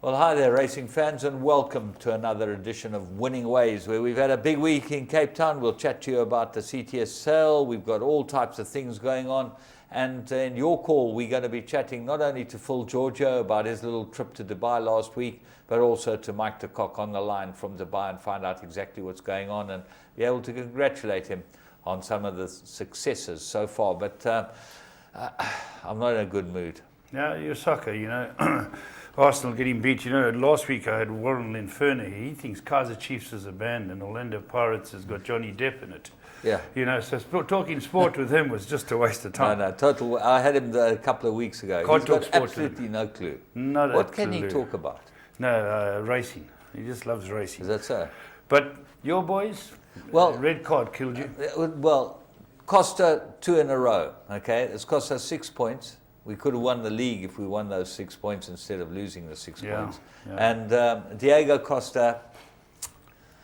Well, hi there, racing fans, and welcome to another edition of Winning Ways, where we've had a big week in Cape Town. We'll chat to you about the CTS sale. We've got all types of things going on. And in your call, we're going to be chatting not only to Phil Giorgio about his little trip to Dubai last week, but also to Mike de Kock on the line from Dubai and find out exactly what's going on and be able to congratulate him on some of the successes so far. But I'm not in a good mood. Yeah, you're soccer, you know. Arsenal getting beat. You know, last week I had Warren Linferno. He thinks Kaiser Chiefs is a band and Orlando Pirates has got Johnny Depp in it. Yeah. You know, so talking sport with him was just a waste of time. No, total. I had him a couple of weeks ago. Can't He's talk got sport absolutely no clue. Not what a can he clue. talk about? No, racing. He just loves racing. Is that so? But your boys, well, red card killed you. Well, Costa 2 in a row. Okay, it's cost us 6 points. We could have won the league if we won those 6 points instead of losing the 6 points. Yeah. And Diego Costa.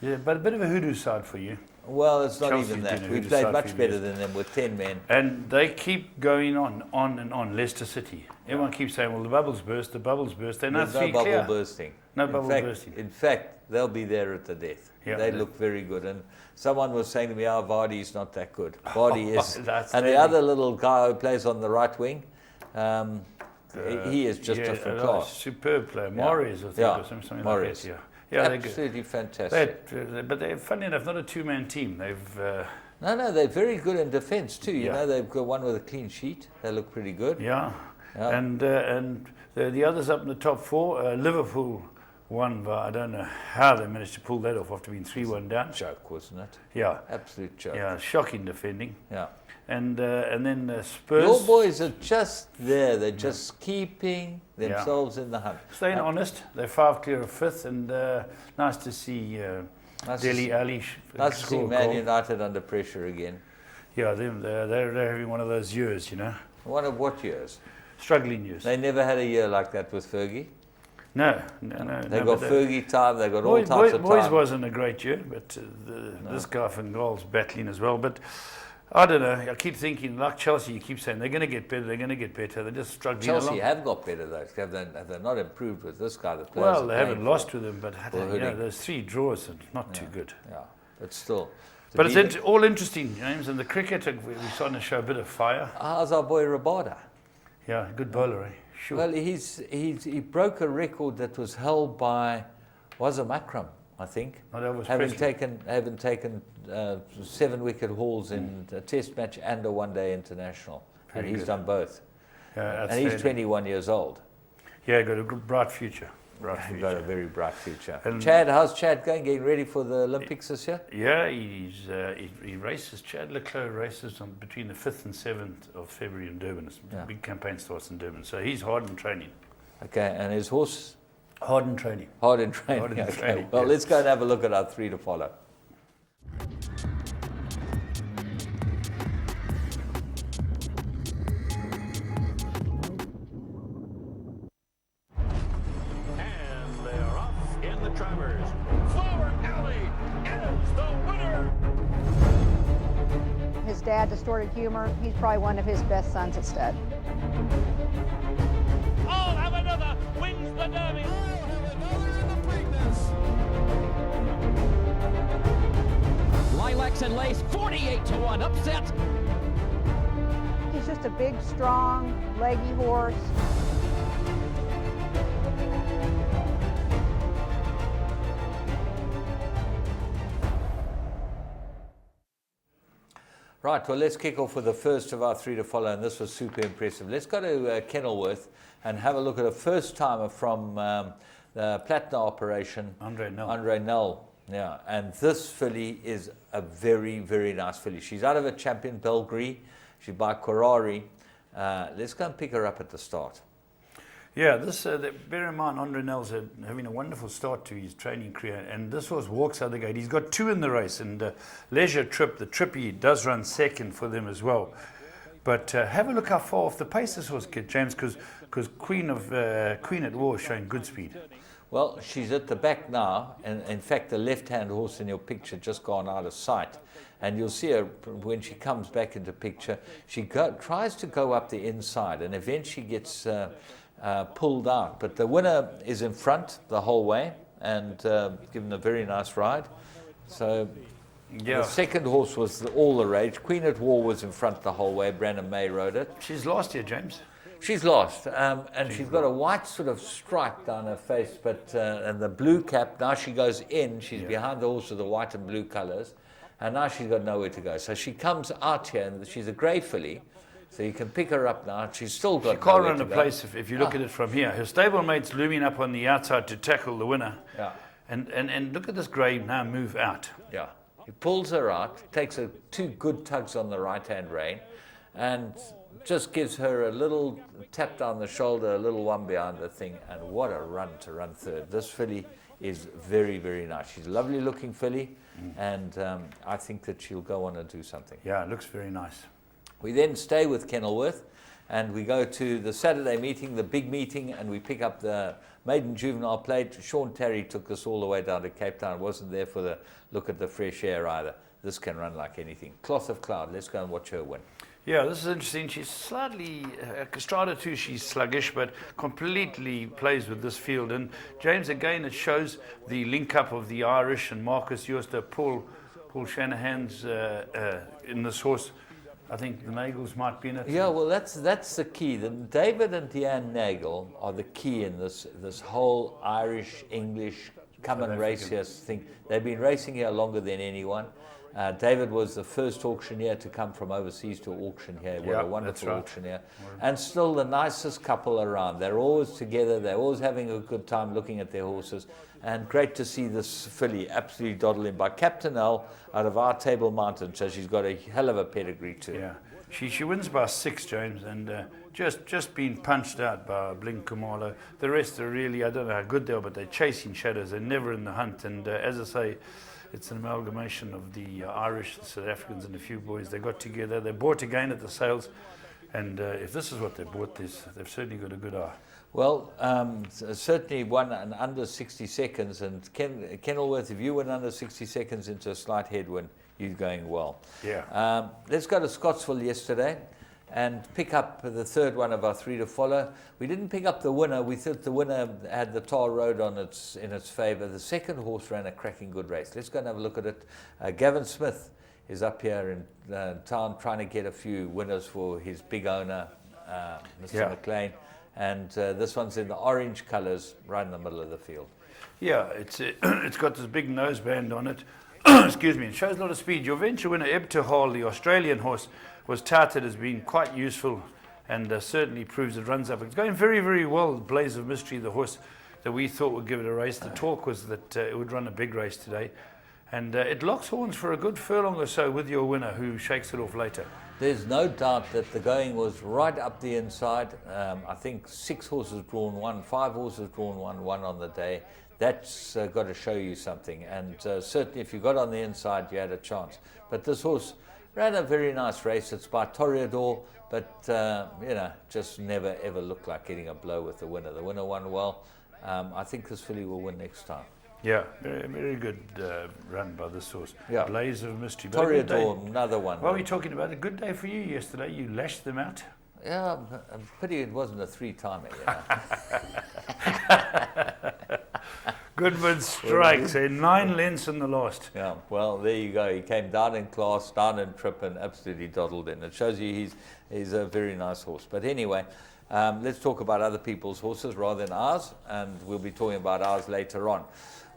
Yeah, but a bit of a hoodoo side for you. Well, it's not Chelsea's even that. We been played much better than them with 10 men. And they keep going on and on. Leicester City. Everyone keeps saying, well, the bubbles burst, the bubbles burst. They're not There's no clear. bubble bursting. No bubble bursting. In fact, they'll be there at the death. Yeah, they look very good. And someone was saying to me, Vardy's not that good. Vardy is. And the other little guy who plays on the right wing, he is just different class. Superb player. Morris, I think, or something Morris. like that. Yeah, absolutely fantastic. But they're, funny enough, not a two-man team. They've no, they're very good in defence too. You know, they've got one with a clean sheet. They look pretty good. Yeah. And the others up in the top four, Liverpool won by, I don't know how they managed to pull that off after being 3-1 down. Joke, wasn't it? Yeah. Absolute joke. Yeah, shocking defending. Yeah. And then Spurs. Your boys are just there. They're just keeping themselves in the hunt. Staying honest. They're 5 clear of 5th, and nice to see Dele Alli. Nice to see Man United under pressure again. Yeah, they're having one of those years, you know. One of what years? Struggling years. They never had a year like that with Fergie. No. They got Fergie time. They got all types of time. Boys wasn't a great year, but this guy from goal's battling as well. But I don't know. I keep thinking, like Chelsea, you keep saying they're going to get better. They're going to get better. They're just struggling along. Chelsea have got better though. Have they not improved with this guy? The players well, they haven't lost with him, but those 3 draws are not too good. Yeah, but still. But it's all interesting, James. And the cricket, we're starting to show a bit of fire. How's our boy Rabada? Yeah, good bowler, eh? Sure. Well, he broke a record that was held by Wazam Akram, I think, having taken 7-wicket hauls in a Test match and a one-day international, and he's done both. Yeah, and he's 21 years old. Yeah, got a bright future. He's got a very bright future. And Chad, how's Chad going? Getting ready for the Olympics this year? Yeah, he races. Chad Leclerc races between the 5th and 7th of February in Durban. The big campaign starts in Durban, so he's hard in training. Okay, and his horse? Hard in training. Hard in training. Okay. Well, let's go and have a look at our 3 to follow. His dad, Distorted Humor, he's probably one of his best sons at stud. I'll have another, wins the Derby. I'll have another in the Preakness. Lilacs and Lace, 48-1, upset. He's just a big, strong, leggy horse. Right, well, let's kick off with the first of our 3 to follow, and this was super impressive. Let's go to Kenilworth and have a look at a first-timer from the Platna operation. Andre Nell. Yeah, and this filly is a very, very nice filly. She's out of a champion, Belgree. She's by Korari. Let's go and pick her up at the start. Yeah, bear in mind, Andre Nell's having a wonderful start to his training career, and this was walks out the gate. He's got 2 in the race, and Leisure Trip, the Trippy, does run second for them as well. But have a look how far off the pace this was, James, because Queen at War is showing good speed. Well, she's at the back now, and in fact, the left-hand horse in your picture just gone out of sight. And you'll see her when she comes back into picture. She tries to go up the inside, and eventually gets pulled out. But the winner is in front the whole way and given a very nice ride. So Yeah. the second horse was all the rage. Queen at War was in front the whole way. Brandon May rode it. She's lost here, James. She's lost, and she's got a white sort of stripe down her face, but and the blue cap. Now she goes in. She's behind the horse with the white and blue colours, and now she's got nowhere to go. So she comes out here, and she's a grey filly, so you can pick her up now. She's still got. She can't nowhere run to a go. place if you look at it from here. Her stablemate's looming up on the outside to tackle the winner. Yeah, And look at this grey now move out. yeah. He pulls her out, takes her 2 good tugs on the right-hand rein, and just gives her a little tap down the shoulder, a little one behind the thing, and what a run to run third. This filly is very, very nice. She's a lovely looking filly, and I think that she'll go on and do something. Yeah, it looks very nice. We then stay with Kenilworth, and we go to the Saturday meeting, the big meeting, and we pick up the maiden juvenile plate. Sean Terry took us all the way down to Cape Town. Wasn't there for the look at the fresh air either. This can run like anything. Cloth of Cloud, let's go and watch her win. Yeah, this is interesting. She's slightly, Castrata too, she's sluggish, but completely plays with this field. And James, again, it shows the link-up of the Irish and Marcus Joster, Paul Shanahan's in this horse. I think the Nagels might be in it. Yeah, well, that's the key. David and Deanne Nagel are the key in this whole Irish-English come and race here thing. They've been racing here longer than anyone. David was the first auctioneer to come from overseas to auction here. What a wonderful auctioneer. And still the nicest couple around. They're always together. They're always having a good time looking at their horses. And great to see this filly absolutely dawdling by Captain L out of our Table Mountain. So she's got a hell of a pedigree too. Yeah, she wins by 6, James, and just been punched out by Blink Kumalo. The rest are really, I don't know how good they are, but they're chasing shadows. They're never in the hunt. And as I say, it's an amalgamation of the Irish, the South Africans, and a few boys. They got together. They bought again at the sales. And if this is what they bought, they've certainly got a good eye. Well, certainly won an under 60 seconds. And Kenilworth, if you win under 60 seconds into a slight headwind, you're going well. Yeah. Let's go to Scottsville yesterday and pick up the third one of our 3 to follow. We didn't pick up the winner. We thought the winner had the Tar Road in its favour. The second horse ran a cracking good race. Let's go and have a look at it. Gavin Smith is up here in town trying to get a few winners for his big owner, Mr. McLean. And this one's in the orange colours right in the middle of the field. Yeah, it's got this big noseband on it. Excuse me. It shows a lot of speed. Your venture winner, Ebtehal, the Australian horse, was touted as being quite useful and certainly proves it runs up. It's going very, very well. Blaze of Mystery, the horse that we thought would give it a race. The talk was that it would run a big race today. And it locks horns for a good furlong or so with your winner, who shakes it off later. There's no doubt that the going was right up the inside. I think 6 horses drawn one, 5 horses drawn one on the day. That's got to show you something. And certainly if you got on the inside, you had a chance. But this horse ran a very nice race. It's by Toreador, but just never ever looked like getting a blow with the winner. The winner won well. I think this filly will win next time. Yeah, very, very good run by this horse. Yeah. Blaze of Mystery. Toreador, another one. What were you talking about? A good day for you yesterday. You lashed them out. Yeah, pity it wasn't a 3-timer. Goodman strikes, 9 lengths in the last. Yeah, well, there you go. He came down in class, down in trip, and absolutely dawdled in. It shows you he's a very nice horse. But anyway, let's talk about other people's horses rather than ours, and we'll be talking about ours later on.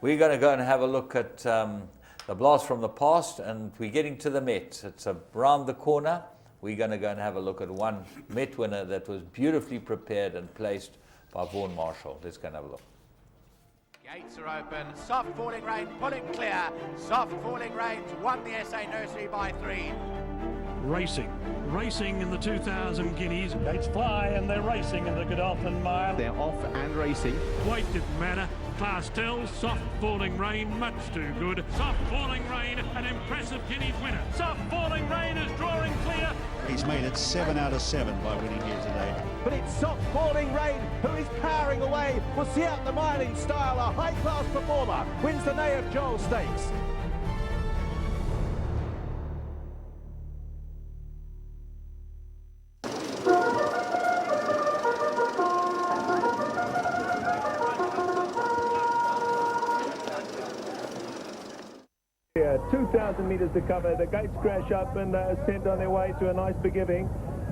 We're going to go and have a look at the Blast from the Past, and we're getting to the Met. It's around the corner. We're going to go and have a look at one Met winner that was beautifully prepared and placed by Vaughan Marshall. Let's go and have a look. Gates are open, soft falling rain, pulling clear, soft falling rains won the SA Nursery by 3. Racing in the 2,000 guineas. Gates fly and they're racing in the Godolphin Mile. They're off and racing. Weight didn't matter. Class tells, soft falling rain, much too good. Soft falling rain, an impressive guineas winner. Soft falling rain is drawing clear. He's made it 7 out of 7 by winning here today. But it's soft falling rain who is powering away. We'll see out the mile in style. A high-class performer wins the Nay of Joel Stakes. 2,000 metres to cover. The gates crash up and sent on their way to a nice beginning.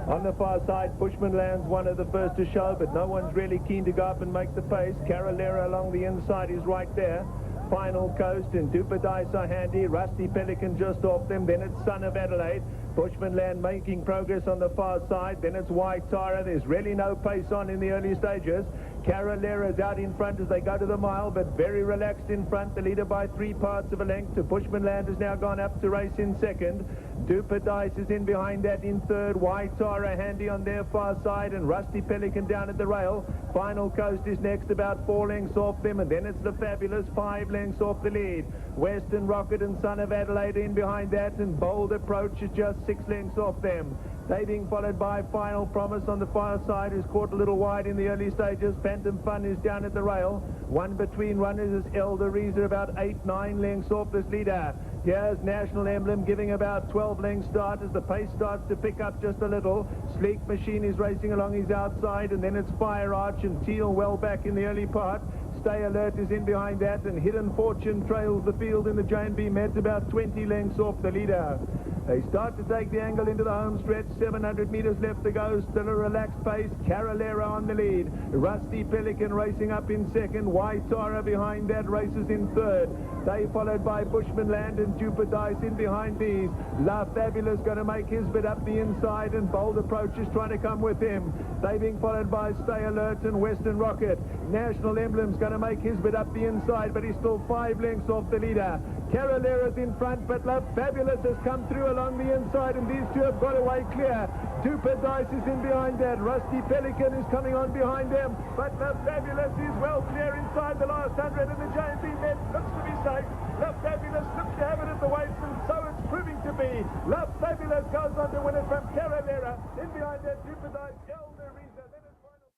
On the far side, Bushman Land's one of the first to show, but no one's really keen to go up and make the pace. Carolera along the inside is right there. Final Coast and Duper Dice are handy. Rusty Pelican just off them. Then it's Son of Adelaide. Bushman Land making progress on the far side. Then it's White Tara. There's really no pace on in the early stages. Carolera's out in front as they go to the mile, but very relaxed in front. The leader by 3 parts of a length. To Bushman Land has now gone up to race in second. Duper Dice is in behind that in third. White Tara handy on their far side, and Rusty Pelican down at the rail. Final Coast is next, about 4 lengths off them, and then it's the Fabulous, 5 lengths off the lead. Western Rocket and Son of Adelaide in behind that, and Bold Approach is just 6 lengths off them. They being followed by Final Promise on the far side, who's caught a little wide in the early stages. Phantom Fun is down at the rail. One between runners is Elder Reeser, about 8-9 lengths off this leader. Here's National Emblem giving about 12 lengths start as the pace starts to pick up just a little. Sleek Machine is racing along his outside, and then it's Fire Arch and Teal well back in the early part. Stay Alert is in behind that, and Hidden Fortune trails the field in the J&B Mets, about 20 lengths off the leader. They start to take the angle into the home stretch. 700 metres left to go. Still a relaxed pace. Carolera on the lead. Rusty Pelican racing up in second. White Tara behind that races in third. They followed by Bushman Land and Duper Dice in behind these. La Fabulous going to make his bit up the inside, and Bold Approach is trying to come with him. They being followed by Stay Alert and Western Rocket. National Emblem's going to make his bit up the inside, but he's still 5 lengths off the leader. Carolera's in front, but La Fabulous has come through along the inside, and these two have got away clear. Duper Dice is in behind that. Rusty Pelican is coming on behind them, but La Fabulous is well clear inside the last 100, and the J&B Met looks to be safe. La Fabulous looks to have it at the weights, and so it's proving to be. La Fabulous goes on to win it from Carolera. In behind that, Duper Dice, Elder Reeser, then it's final.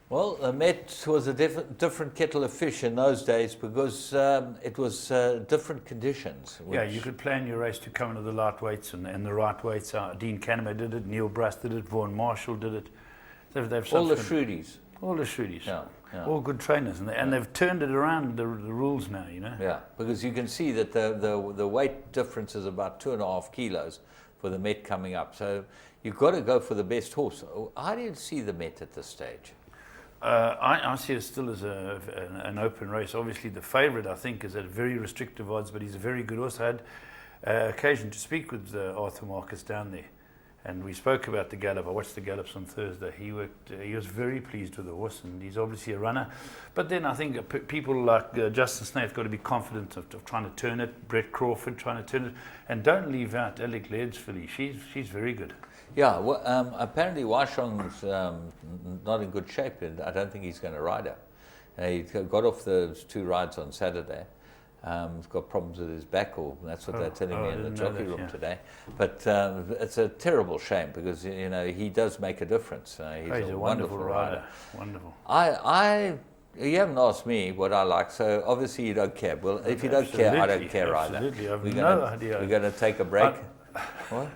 Well, the Met was a different kettle of fish in those days because it was different conditions. Yeah, you could plan your race to come into the light weights and the right weights. Dean Canema did it, Neil Brass did it, Vaughan Marshall did it. They've all the Shrudies. All the Shrudies. Yeah, yeah. All good trainers. And they've turned it around, the rules now, you know. Yeah, because you can see that the weight difference is about 2.5 kilos for the Met coming up. So you've got to go for the best horse. How do you see the Met at this stage? I see it still as an open race. Obviously, the favourite, I think, is at very restrictive odds, but he's a very good horse. I had occasion to speak with Arthur Marcus down there, and we spoke about the gallop. I watched the gallops on Thursday. He was very pleased with the horse, and he's obviously a runner. But then I think people like Justin Snaith got to be confident of trying to turn it. Brett Crawford trying to turn it, and don't leave out Alec Laird's filly. She's very good. Yeah, well, apparently Washong's not in good shape, and I don't think he's going to ride her. He got off those 2 rides on Saturday. He's got problems with his back, or that's what they're telling me in the jockey room today. But it's a terrible shame because he does make a difference. He's a wonderful rider. Wonderful. You haven't asked me what I like, so obviously you don't care. Well, if you don't care, I don't care either. Absolutely, I've no idea. We're going to take a break. What?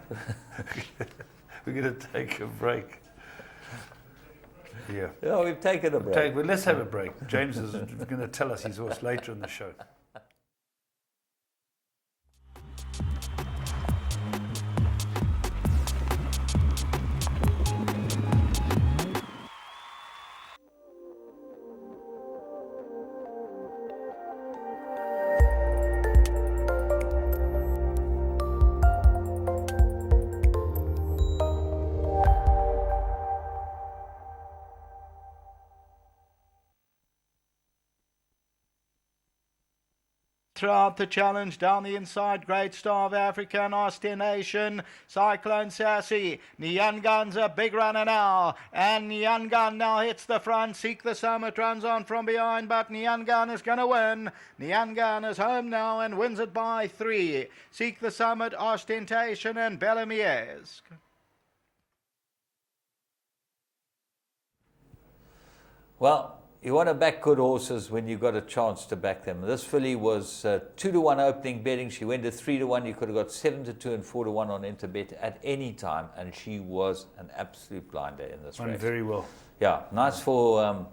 We're going to take a break. Yeah. Yeah, we've taken a break. Well, let's have a break. James is going to tell us his horse later in the show. Throughout the challenge, down the inside, Great Star of Africa and Ostination, Cyclone Sassy, Nyangan's a big runner now, and Nyangan now hits the front. Seek the Summit runs on from behind, but Nyangan is going to win. Nyangan is home now and wins it by 3. Seek the Summit, Ostentation and Bellamiesk. Well, you want to back good horses when you've got a chance to back them. This filly was 2-1 opening betting. She went to 3-1. You could have got 7-2 and 4-1 on Interbet at any time, and she was an absolute blinder in this race. Very well. Yeah, nice for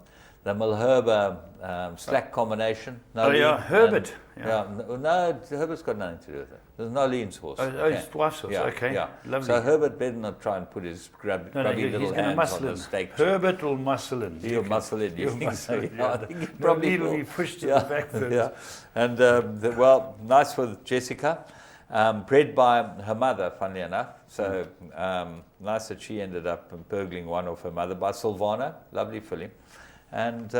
the Milherba slack combination. Oh, yeah, Herbert. No, Herbert's got nothing to do with it. There's Nolene's horse. Oh, his wife's horse, okay. Yeah. Lovely. So Herbert better not try and put his grubby little he's hands muscle on the in. stake. Herbert will muscle in. He'll muscle in. You think so? Yeah. I think he probably will be pushed to the back first. Yeah. And, well, nice for Jessica. Bred by her mother, funnily enough. So nice that she ended up burgling one off her mother by Silvana. Lovely filly. And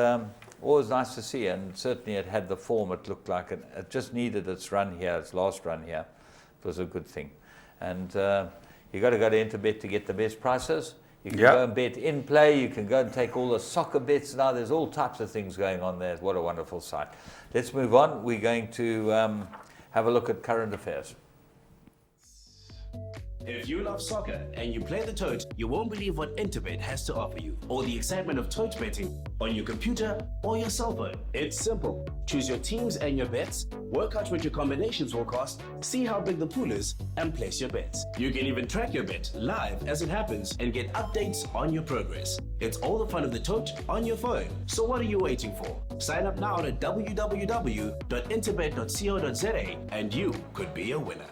always nice to see. And certainly it had the form. It looked like it just needed its run here, its last run here. It was a good thing. And you got to go to Interbet to get the best prices. You can go and bet in play. You can go and take all the soccer bets now. There's all types of things going on there. What a wonderful site. Let's move on. We're going to have a look at current affairs. If you love soccer and you play the tote, you won't believe what Interbet has to offer you. All the excitement of tote betting on your computer or your cell phone. It's simple. Choose your teams and your bets, work out what your combinations will cost, see how big the pool is, and place your bets. You can even track your bet live as it happens and get updates on your progress. It's all the fun of the tote on your phone. So what are you waiting for? Sign up now at www.interbet.co.za and you could be a winner.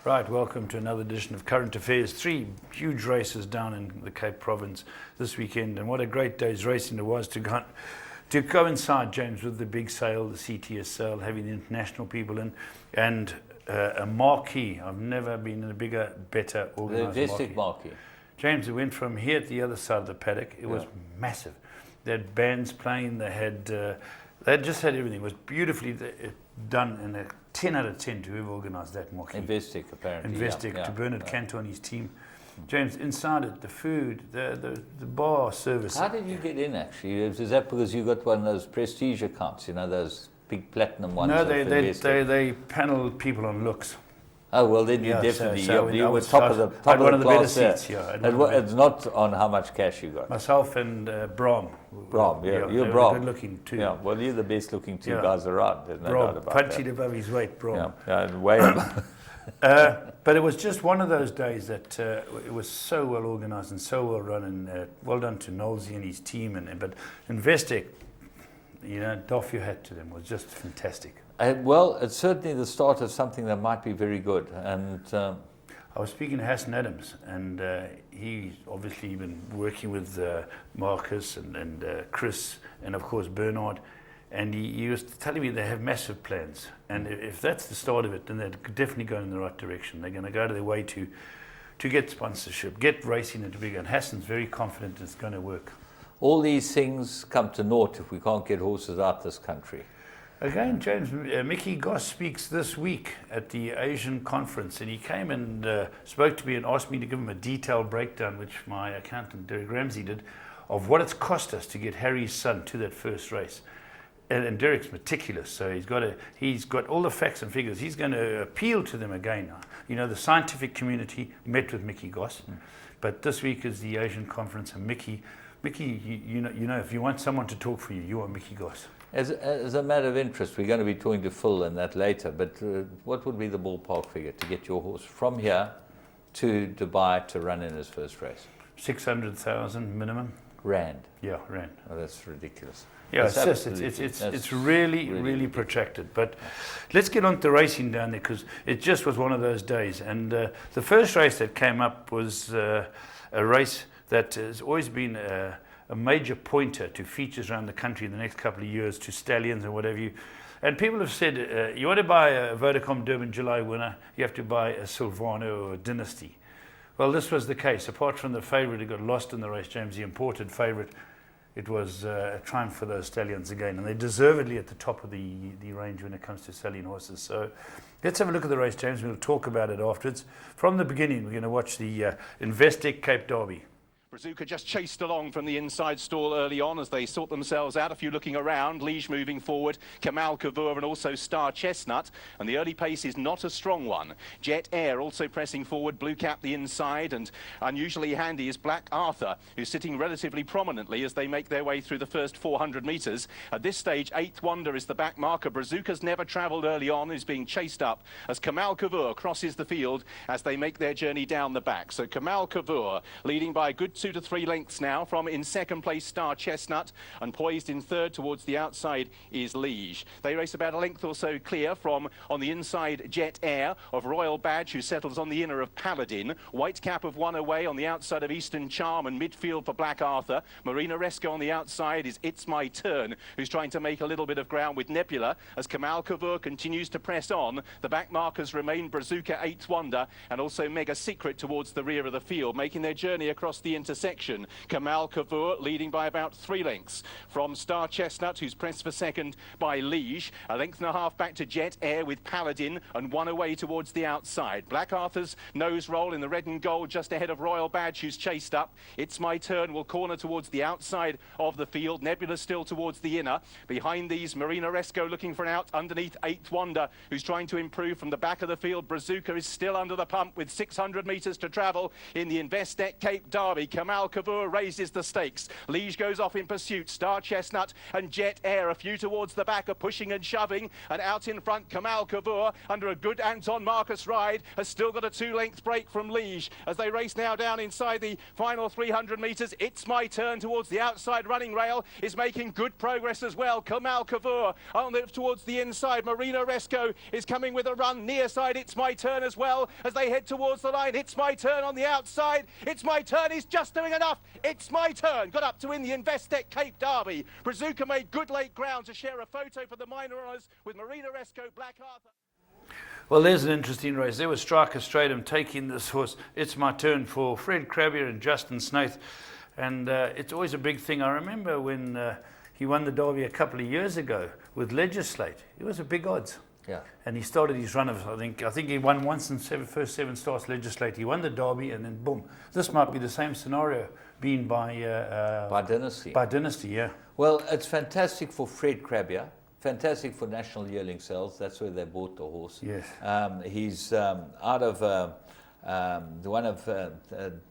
Right, welcome to another edition of Current Affairs. 3 huge races down in the Cape Province this weekend, and what a great day's racing it was to coincide, James, with the big sale, the CTS sale, having the international people in, and a marquee. I've never been in a bigger, better organised marquee. James, it went from here to the other side of the paddock. It was massive. They had bands playing. They just had everything. It was beautifully done, and a 10 out of 10 to whoever organised that marquee. Investec, apparently. Investec, to Bernard Cantor and his team. James, inside it, the food, the bar service. How did you get in, actually? Is that because you got one of those prestige accounts, you know, those big platinum ones? No, they panel people on looks. Oh, well, then you definitely, you were top of the class. One of the better seats, It's not on how much cash you got. Myself and Brom. You're Brom. Good looking too. Yeah, well, you're the best looking two guys around. There's no doubt about punched above his weight, Brom. Yeah, way above. But it was just one of those days that it was so well organised and so well run, and well done to Knowlesy and his team. But Investec, you know, doff your hat to them. It was just fantastic. Well, it's certainly the start of something that might be very good. And I was speaking to Hassan Adams, and he's obviously been working with Marcus and Chris, and of course Bernard. And he was telling me they have massive plans. And if that's the start of it, then they're definitely going in the right direction. They're going to go to their way to get sponsorship, get racing into bigger. And Hassan's very confident it's going to work. All these things come to naught if we can't get horses out this country. Again, James, Mickey Goss speaks this week at the Asian conference, and he came and spoke to me and asked me to give him a detailed breakdown, which my accountant Derek Ramsey did, of what it's cost us to get Harry's son to that first race. And Derek's meticulous, so he's got all the facts and figures. He's going to appeal to them again. You know, the scientific community met with Mickey Goss, but this week is the Asian conference, and Mickey, you know, if you want someone to talk for you, you are Mickey Goss. As a matter of interest, we're going to be talking to Phil and that later, but what would be the ballpark figure to get your horse from here to Dubai to run in his first race? 600,000 minimum. Rand? Yeah, Rand. Oh, that's ridiculous. Yeah, it's really protracted. But let's get on to racing down there, because it just was one of those days. And the first race that came up was a race that has always been a major pointer to features around the country in the next couple of years, to stallions and whatever you. And people have said, you want to buy a Vodacom Durban July winner, you have to buy a Silvano or a Dynasty. Well, this was the case. Apart from the favourite who got lost in the race, James, the imported favourite, it was a triumph for those stallions again. And they're deservedly at the top of the range when it comes to stallion horses. So let's have a look at the race, James. We'll talk about it afterwards. From the beginning, we're going to watch the Investec Cape Derby. Brazuca just chased along from the inside stall early on as they sort themselves out. A few looking around. Liege moving forward. Kamal Kavur and also Star Chestnut. And the early pace is not a strong one. Jet Air also pressing forward. Blue Cap the inside. And unusually handy is Black Arthur, who's sitting relatively prominently as they make their way through the first 400 metres. At this stage, Eighth Wonder is the back marker. Brazuca's never travelled early on, is being chased up as Kamal Kavur crosses the field as they make their journey down the back. So Kamal Kavur leading by a good 2 to 3 lengths now from in second place Star Chestnut, and poised in third towards the outside is Liege. They race about a length or so clear from on the inside Jet Air of Royal Badge, who settles on the inner of Paladin. White Cap of one away on the outside of Eastern Charm, and midfield for Black Arthur. Marina Resco on the outside is It's My Turn, who's trying to make a little bit of ground with Nebula as Kamal Kavur continues to press on. The back markers remain Brazuca, Eighth Wonder, and also Mega Secret towards the rear of the field, making their journey across the intersection. Kamal Kavur leading by about 3 lengths from Star Chestnut, who's pressed for second by Liege. A length and a half back to Jet Air with Paladin, and one away towards the outside. Black Arthur's nose roll in the red and gold just ahead of Royal Badge, who's chased up. It's My Turn will corner towards the outside of the field. Nebula still towards the inner. Behind these, Marina Resco looking for an out underneath Eighth Wonder, who's trying to improve from the back of the field. Brazuca is still under the pump with 600 metres to travel in the Investec Cape Derby. Kamal Kavur raises the stakes. Liege goes off in pursuit. Star Chestnut and Jet Air, a few towards the back, are pushing and shoving, and out in front Kamal Kavur under a good Anton Marcus ride has still got a 2-length break from Liege as they race now down inside the final 300 metres. It's My Turn towards the outside running rail is making good progress as well. Kamal Kavur towards the inside. Marina Resco is coming with a run near side. It's My Turn as well as they head towards the line. It's My Turn on the outside. It's My Turn is just doing enough. It's My Turn got up to win the Investec Cape Derby. Brazuca made good late ground to share a photo for the minor honours with Marina Resco, Black Arthur. Well, there's an interesting race. There was Striker Stratum taking this horse. It's My Turn for Fred Crabbier and Justin Snaith. And it's always a big thing. I remember when he won the Derby a couple of years ago with Legislate. It was a big odds. Yeah. And he started his run of, I think he won once in first 7 starts Legislate. He won the Derby and then boom. This might be the same scenario being by Dynasty. By Dynasty, yeah. Well, it's fantastic for Fred Crabbier. Fantastic for National Yearling Sales. That's where they bought the horse. Yes. He's out of one of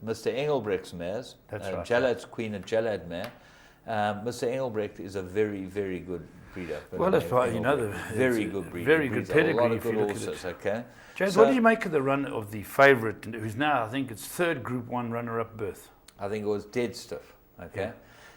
Mr. Engelbrecht's mares. That's right. Jallad's Queen and Jallad mare. Mr. Engelbrecht is a very, very good breeder. Well, that's right. You know, very good breeder. Very good pedigree. A lot of if good you look horses. at it. Okay. James, So, what did you make of the run of the favourite, who's now, I think it's 3rd Group 1 runner-up berth? I think it was dead stiff. Okay. Yeah.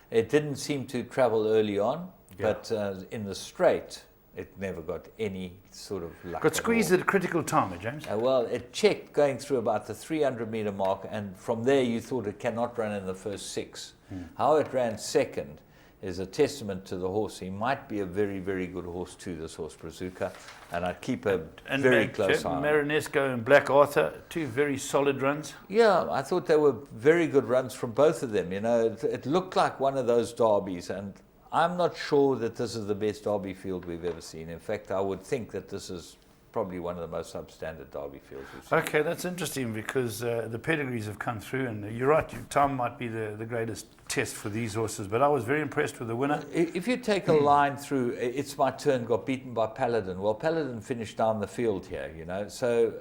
It didn't seem to travel early on, Yeah. but in the straight, it never got any sort of luck. Got squeezed at a critical time, James. Well, it checked going through about the 300-metre mark, and from there you thought it cannot run in the first 6. How it ran second is a testament to the horse. He might be a very, very good horse too, this horse, Brazuca, and I'd keep a very close eye on him. Marinesco and Black Arthur, 2 very solid runs. Yeah, I thought they were very good runs from both of them. You know, it looked like one of those derbies, and I'm not sure that this is the best derby field we've ever seen. In fact, I would think that this is probably one of the most substandard derby fields we've seen. Okay, that's interesting because the pedigrees have come through, and you're right, time might be the greatest test for these horses, but I was very impressed with the winner. If you take a line through, It's My Turn got beaten by Paladin. Well, Paladin finished down the field here, you know, so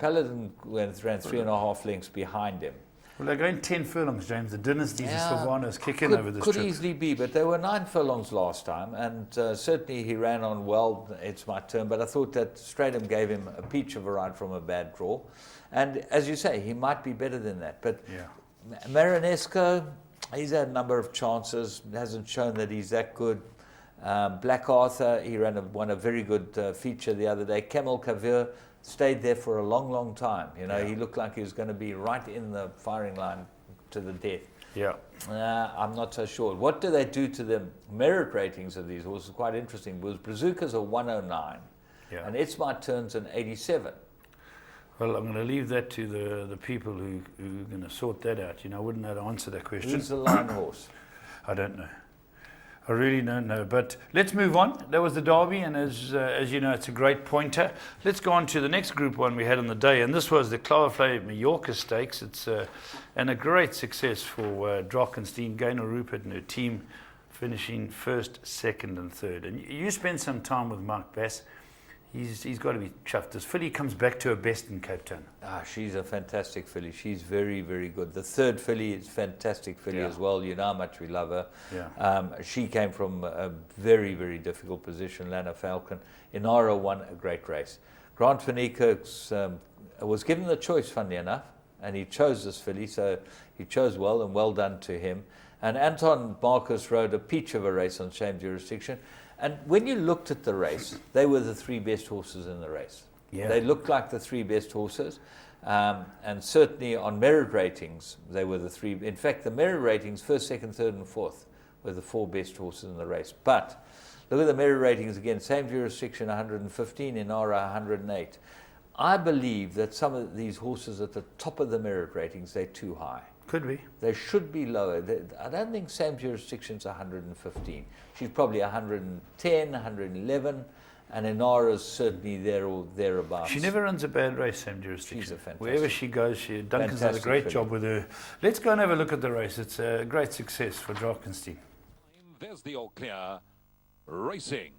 Paladin ran 3.5 lengths behind him. Well, they're going 10 furlongs, James. The Dynasties and Sylvanos kick in over this Could trip. easily be, but they were 9 furlongs last time, and certainly he ran on well. It's My Turn, but I thought that Stratum gave him a peach of a ride from a bad draw, and as you say, he might be better than that. But Marinesco, he's had a number of chances, hasn't shown that he's that good. Black Arthur, he won a very good feature the other day. Kamal Kavur stayed there for a long, long time. You know, he looked like he was going to be right in the firing line to the death. Yeah. I'm not so sure. What do they do to the merit ratings of these horses? Quite interesting. Because Brazuca's a 109, and It's My Turn's an 87. Well, I'm going to leave that to the people who are going to sort that out. You know, I wouldn't know how to answer that question. Who's the line horse? I don't know. I really don't know, but let's move on. That was the Derby, and as you know, it's a great pointer. Let's go on to the next Group 1 we had on the day, and this was the Klavervlei Mallorca Stakes. It's and a great success for Drakenstein, Gaynor Rupert and her team, finishing first, second and third. And you spend some time with Mark Bass. He's got to be chuffed. This filly comes back to her best in Cape Town. She's a fantastic filly. She's very, very good. The third filly is fantastic filly as well. You know how much we love her. Yeah. She came from a very, very difficult position. Lana Falcon. Inara won a great race. Grant van Niekerk was given the choice, funnily enough, and he chose this filly, so he chose well, and well done to him. And Anton Marcus rode a peach of a race on Shame Jurisdiction. And when you looked at the race, they were the three best horses in the race. Yeah. They looked like the three best horses. And certainly on merit ratings, they were the three. In fact, the merit ratings, first, second, third, and fourth, were the four best horses in the race. But look at the merit ratings again. Same Jurisdiction, 115, Inara, 108. I believe that some of these horses at the top of the merit ratings, they're too high. Could be. They should be lower. I don't think Same Jurisdiction's 115. She's probably 110, 111, and Inara's certainly there or thereabouts. She never runs a bad race, Same Jurisdiction. She's a fantastic. Wherever she goes, Duncan's done a great job with her. Let's go and have a look at the race. It's a great success for Drakenstein. There's the all clear racing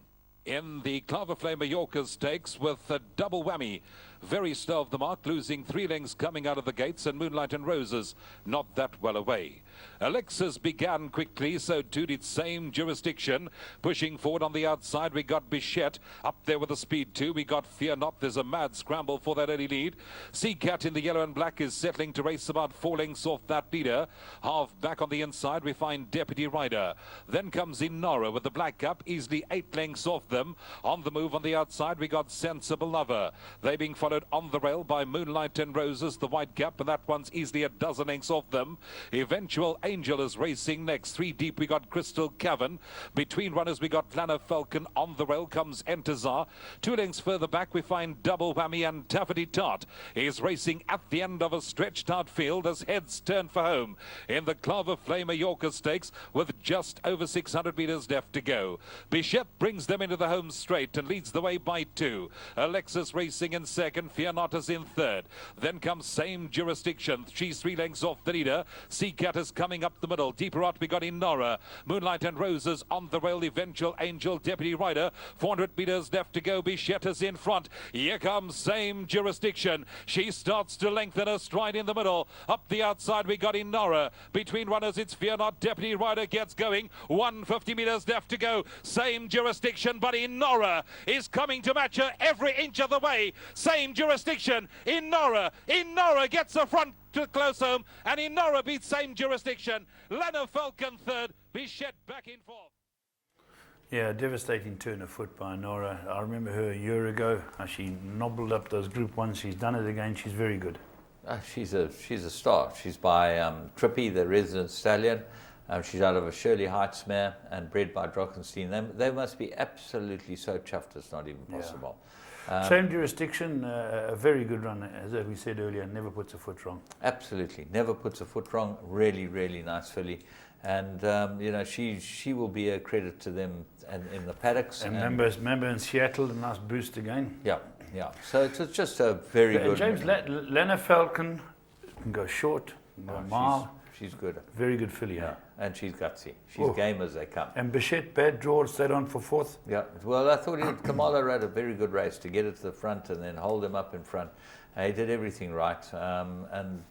in the Klavervlei Mallorca Stakes with a double whammy. Very slow of the mark, losing 3 lengths coming out of the gates, and Moonlight and Roses not that well away. Alexis began quickly, so too did Same Jurisdiction. Pushing forward on the outside, we got Bichette up there with the speed too. We got Fear Not. There's a mad scramble for that early lead. Seacat in the yellow and black is settling to race about 4 lengths off that leader. Half back on the inside, we find Deputy Rider. Then comes Inara with the black up, easily 8 lengths off them. On the move on the outside, we got Sensible Lover. They being followed on the rail by Moonlight and Roses, the white gap, and that one's easily a dozen lengths off them. Eventual Angel is racing next. 3 deep, we got Crystal Cavern. Between runners, we got Lana Falcon. On the rail comes Entazar. 2 lengths further back, we find Double Whammy, and Taffety Tart is racing at the end of a stretched out field as heads turn for home in the Klavervlei Mallorca Stakes with just over 600 metres left to go. Bichette brings them into the home straight and leads the way by 2. Alexis racing in second. Fear Not is in third. Then comes Same Jurisdiction. She's 3 lengths off the leader. Seacat is coming up the middle. Deeper out we got Inara. Moonlight and Roses on the rail. Eventual Angel, Deputy Rider. 400 metres left to go. Bichette is in front. Here comes Same Jurisdiction. She starts to lengthen her stride in the middle. Up the outside we got Inara. Between runners it's Fear Not. Deputy Rider gets going. 150 metres left to go. Same Jurisdiction, but Inara is coming to match her every inch of the way. Same Jurisdiction. Inara gets the front to close home, and Inara beats Same Jurisdiction. Lana Falcon third. Bichette back in fourth. Yeah, devastating turn of foot by Nora. I remember her a year ago. She nobbled up those Group 1s. She's done it again. She's very good. She's a star. She's by Trippy, the resident stallion. She's out of a Shirley Heights mare and bred by Drakenstein. They must be absolutely so chuffed it's not even possible. Same Jurisdiction, a very good runner, as we said earlier, never puts a foot wrong. Absolutely, never puts a foot wrong. Really, really nice filly. And, you know, she will be a credit to them in the paddocks. And remember in Seattle, a nice boost again. Yeah. So it's just a very good... James, Lana Falcon can go short, go a mile. She's good. Very good filly. Yeah, and she's gutsy. She's game as they come. And Bichette, bad draw, stayed on for fourth. Yeah, well, I thought Kamala ran a very good race to get it to the front and then hold him up in front. He did everything right and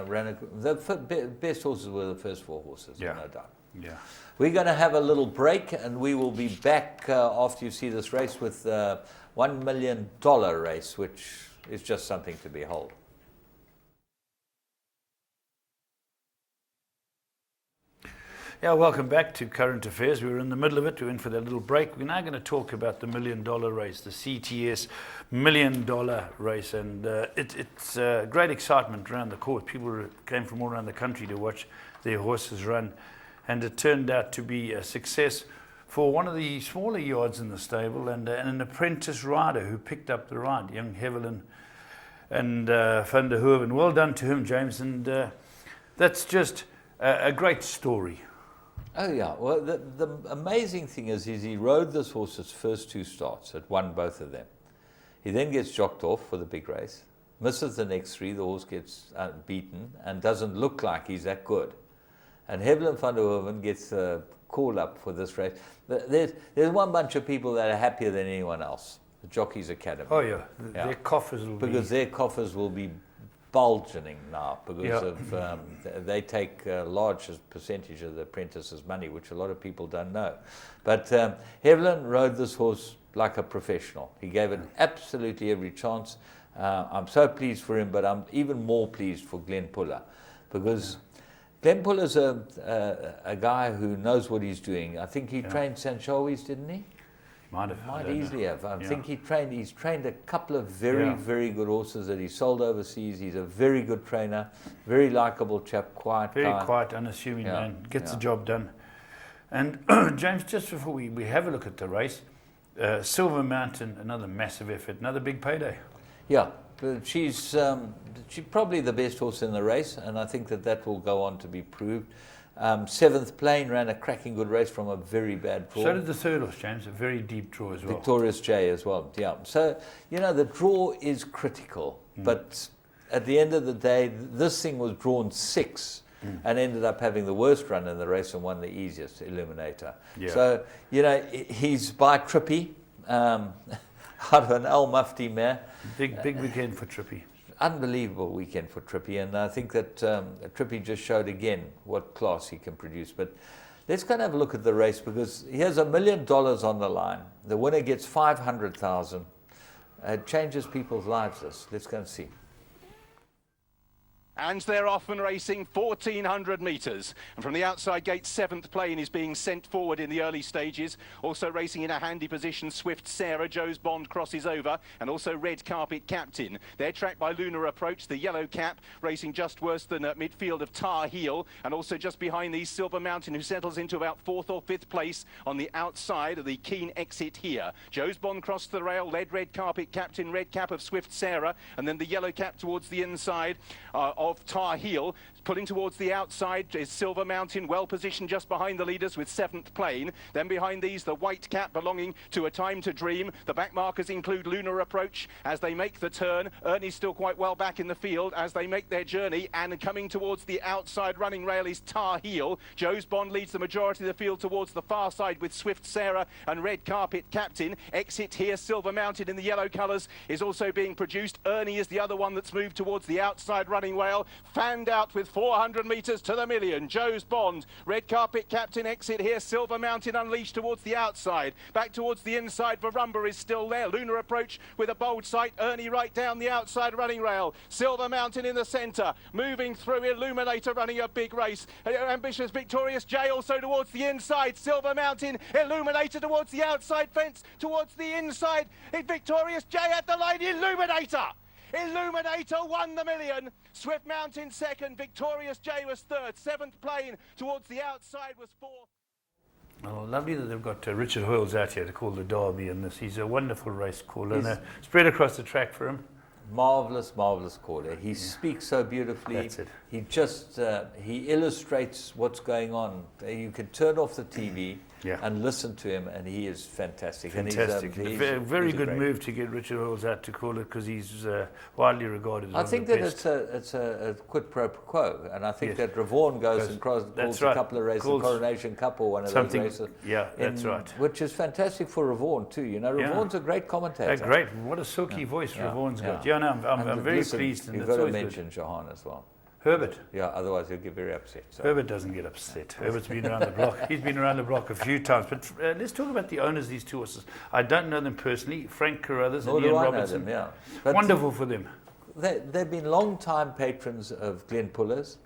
ran the best horses were the first 4 horses, no doubt. Yeah. We're going to have a little break and we will be back after you see this race with $1 million race, which is just something to behold. Yeah, welcome back to Current Affairs. We were in the middle of it. We went for that little break. We're now going to talk about the $1 million race, the CTS $1 million race. And it's great excitement around the course. People came from all around the country to watch their horses run. And it turned out to be a success for one of the smaller yards in the stable and an apprentice rider who picked up the ride, young Hevelin and Van der Hoeven. Well done to him, James. And that's just a great story. Oh yeah, well the amazing thing is he rode this horse's first 2 starts, had won both of them. He then gets jocked off for the big race, misses the next 3, the horse gets beaten and doesn't look like he's that good. And Evelyn van der Hoeven gets a call up for this race. There's one bunch of people that are happier than anyone else, the Jockeys Academy. Oh yeah, their coffers will because their coffers will be bulging now because of they take a large percentage of the apprentices' money, which a lot of people don't know. But Evelyn rode this horse like a professional. He gave it absolutely every chance. I'm so pleased for him, but I'm even more pleased for Glenn Puller, because Glenn Puller's a guy who knows what he's doing. I think he trained Sanchois, didn't he? Might have. Might easily have. I think he's trained a couple of very good horses that he sold overseas. He's a very good trainer, very likable chap, quiet very guy. quiet, unassuming man, gets the job done. And James, just before we have a look at the race, Silver Mountain, another massive effort, another big payday. Yeah, but she's probably the best horse in the race, and I think that will go on to be proved. 7th Plane ran a cracking good race from a very bad draw. So did the 3rd horse, James, a very deep draw as well. Victorious J as well, yeah. So, the draw is critical, but at the end of the day, this thing was drawn 6 and ended up having the worst run in the race and won the easiest, Illuminator. Yeah. So, he's by Trippy, out of an Al Mufti mare. Big weekend for Trippy. Unbelievable weekend for Trippy, and I think that Trippy just showed again what class he can produce. But let's go and have a look at the race, because he has $1 million on the line. The winner gets $500,000. It changes people's lives. Let's go and see. And they're off and racing 1,400 metres. And from the outside gate, 7th Plane is being sent forward in the early stages. Also racing in a handy position, Swift Sarah. Joe's Bond crosses over. And also Red Carpet Captain. They're tracked by Lunar Approach, the yellow cap, racing just worse than at midfield of Tar Heel. And also just behind these, Silver Mountain, who settles into about 4th or 5th place on the outside of the keen exit here. Joe's Bond crossed the rail, led Red Carpet Captain, red cap of Swift Sarah. And then the yellow cap towards the inside of Tar Heel. Pulling towards the outside is Silver Mountain, well positioned just behind the leaders with 7th Plane. Then behind these, the white cap belonging to A Time to Dream. The back markers include Lunar Approach as they make the turn. Ernie's still quite well back in the field as they make their journey, and coming towards the outside running rail is Tar Heel. Joe's Bond leads the majority of the field towards the far side with Swift Sarah and Red Carpet Captain. Exit here, Silver Mountain in the yellow colours is also being produced. Ernie is the other one that's moved towards the outside running rail. Fanned out with 400 metres to the million. Joe's Bond, Red Carpet Captain, exit here. Silver Mountain unleashed towards the outside. Back towards the inside, Varumba is still there. Lunar Approach with a bold sight. Ernie right down the outside running rail. Silver Mountain in the centre. Moving through, Illuminator running a big race. Ambitious Victorious J also towards the inside. Silver Mountain, Illuminator towards the outside fence. Towards the inside, Victorious J at the line. Illuminator! Illuminator won the million. Swift Mountain 2nd. Victorious J was 3rd. 7th Plane towards the outside was 4th. Oh, lovely that they've got Richard Hoyles out here to call the Derby in this. He's a wonderful race caller, and spread across the track for him. Marvellous caller. He speaks so beautifully. That's it. He just, he illustrates what's going on. You can turn off the TV and listen to him, and he is fantastic. Fantastic. And he's a very good move to get Richard Hoyles out to call it, because he's widely regarded as one of the best. I think that it's a quid pro quo, and I think that Ravon goes and calls a couple of races, the Coronation Cup or one of those races. Yeah, that's right. Which is fantastic for Ravon too. Ravon's a great commentator. Great. What a silky voice Ravon's got. Yeah, no, I'm very pleased. You've got to mention Johan as well. Herbert. Yeah, otherwise he'll get very upset. So. Herbert doesn't get upset. Herbert's been around the block. He's been around the block a few times. But let's talk about the owners of these 2 horses. I don't know them personally. Frank Carruthers and Ian Robertson. Know them, yeah. Wonderful for them. They've been long-time patrons of Glenn Puller's.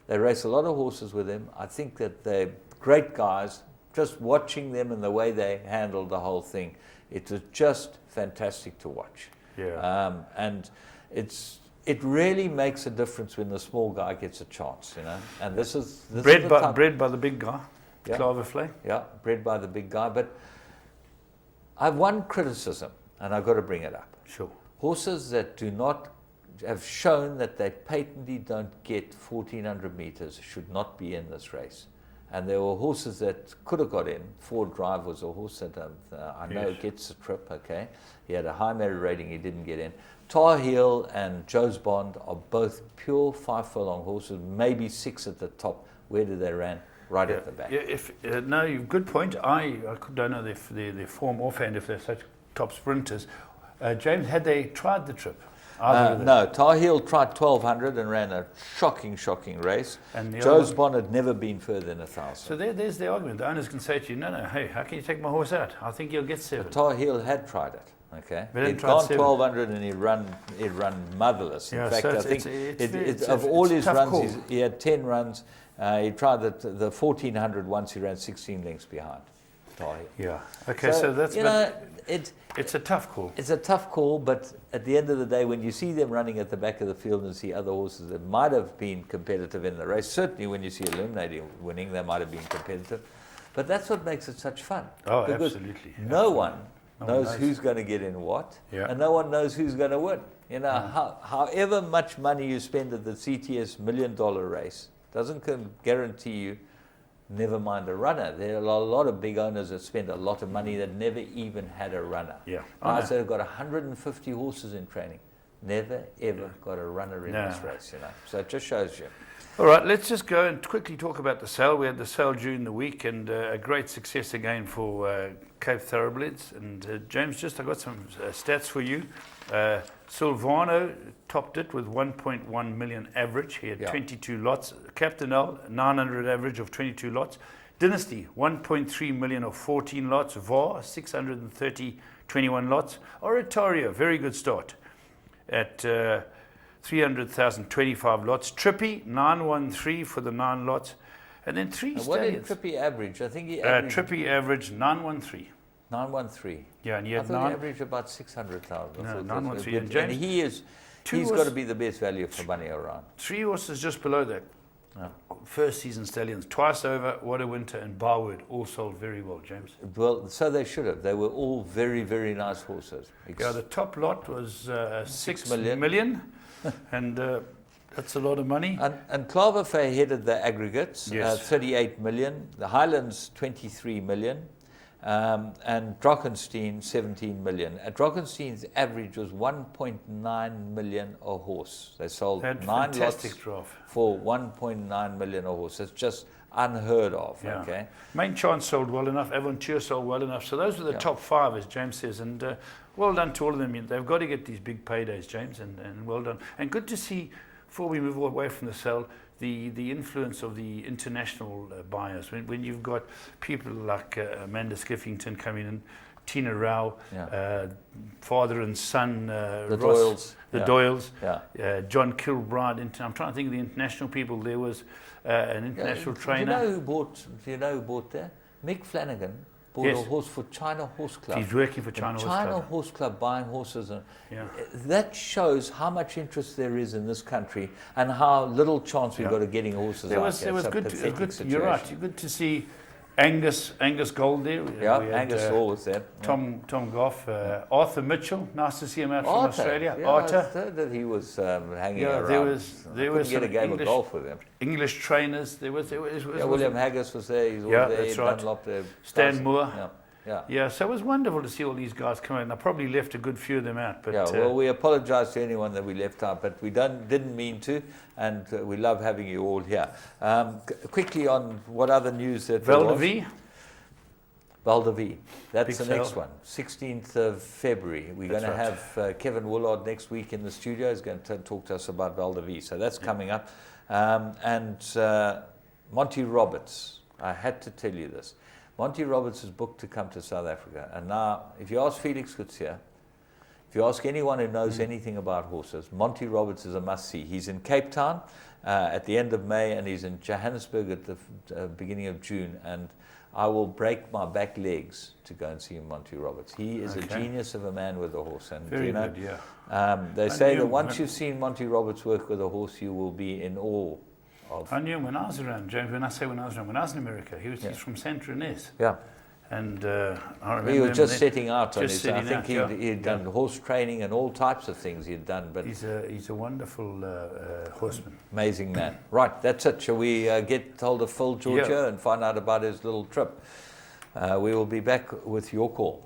They race a lot of horses with him. I think that they're great guys. Just watching them and the way they handled the whole thing, it was just fantastic to watch. Yeah. And it really makes a difference when the small guy gets a chance, And this is bred by the big guy, Claverflay. Yeah, bred by the big guy. But I have one criticism, and I've got to bring it up. Sure. Horses that do not have shown that they patently don't get 1,400 meters should not be in this race. And there were horses that could have got in. Ford Drive was a horse that I know gets the trip, okay. He had a high merit rating, he didn't get in. Tar Heel and Joe's Bond are both pure 5 furlong horses, maybe 6 at the top. Where did they run? Right at the back. Yeah, no, good point. I don't know their form offhand if they're such top sprinters. James, had they tried the trip? No, Tar Heel tried 1200 and ran a shocking race. And Joe's Bond had never been further than 1,000. So there's the argument. The owners can say to you, no, hey, how can you take my horse out? I think you'll get 7. But Tar Heel had tried it. Okay, he'd gone 1200 and he'd run motherless. In fact, I think of all his runs, he had 10 runs. He tried the 1400 once. He ran 16 lengths behind Tar Heel. Yeah. Okay, so that's it's a tough call. It's a tough call, but at the end of the day, when you see them running at the back of the field and see other horses that might have been competitive in the race, certainly when you see Illuminating winning, they might have been competitive. But that's what makes it such fun. Oh, absolutely. No one knows who's going to get in what, and no one knows who's going to win. You know, however much money you spend at the CTS $1 million race doesn't guarantee you, never mind a runner. There are a lot of big owners that spend a lot of money that never even had a runner. Yeah. Guys that have got 150 horses in training, never ever got a runner in this race. You know, so it just shows you. All right, let's just go and quickly talk about the sale. We had the sale during the week, and a great success again for Cape Thoroughbreds. And James, I got some stats for you. Silvano topped it with 1.1 million average. He had 22 lots. Captain L, 900 average of 22 lots. Dynasty, 1.3 million of 14 lots. VAR, 630, 21 lots. Oratorio, very good start at 300,000, 25 lots. Trippy, 913 for the 9 lots. And then 3 stallions. What did Trippy average? I think he averaged... Trippy averaged 913. 913. Yeah, and he had he averaged about 600,000. No, 913. And James, he's got to be the best value for money around. 3 horses just below that. First season stallions, twice over, What a Winter and Barwood, all sold very well, James. Well, so they should have. They were all very, very nice horses. Yeah, the top lot was 6 million. And that's a lot of money. And Claverfay headed the aggregates, 38 million. The Highlands, 23 million. And Drockenstein, 17 million. Drockenstein's average was 1.9 million a horse. They sold 9 lots for 1.9 million a horse. It's just unheard of. Yeah. Okay. Main Chance sold well enough. Aventure sold well enough. So those were the top 5, as James says. And well done to all of them. They've got to get these big paydays, James, and well done. And good to see, before we move away from the sale, the influence of the international buyers. When you've got people like Amanda Skiffington coming in, Tina Rao, father and son, the Ross, Doyles, John Kilbride. I'm trying to think of the international people. There was an international trainer. Do you know who bought that? Mick Flanagan bought a horse for China Horse Club. He's working for China Horse Club. China Horse Club buying horses. And that shows how much interest there is in this country and how little chance we've got of getting horses There was good. You're right. You're good to see Angus Gold there. Angus always there. Tom Goff, Arthur Mitchell. Nice to see him out from Australia. Arthur. I heard that he was hanging around. There was get a game of golf with him. English trainers. There was William Haggis was there. He's there. That's right. Dunlop there. Stan Moore. Yeah. So it was wonderful to see all these guys come in. I probably left a good few of them out. But well, we apologise to anyone that we left out, but we didn't mean to, and we love having you all here. Quickly on what other news that Valdevie. That's the next one. 16th of February. We're going to have Kevin Woolard next week in the studio. He's going to talk to us about Valdevie. So that's coming up. And Monty Roberts. I had to tell you this. Monty Roberts is booked to come to South Africa. And now, if you ask Felix Gutierrez, if you ask anyone who knows anything about horses, Monty Roberts is a must-see. He's in Cape Town at the end of May, and he's in Johannesburg at the beginning of June. And I will break my back legs to go and see Monty Roberts. He is a genius of a man with a horse. And very good, yeah. They say that once you've seen Monty Roberts work with a horse, you will be in awe. I knew him when I was around, James. When I was in America, he's from Saint Ernest. Yeah. And I remember he was him just then, setting out on just his. I setting think out, he'd done horse training and all types of things he'd done. But he's a wonderful horseman. Amazing man. Right, that's it. Shall we get hold of Phil Georgia and find out about his little trip? We will be back with your call.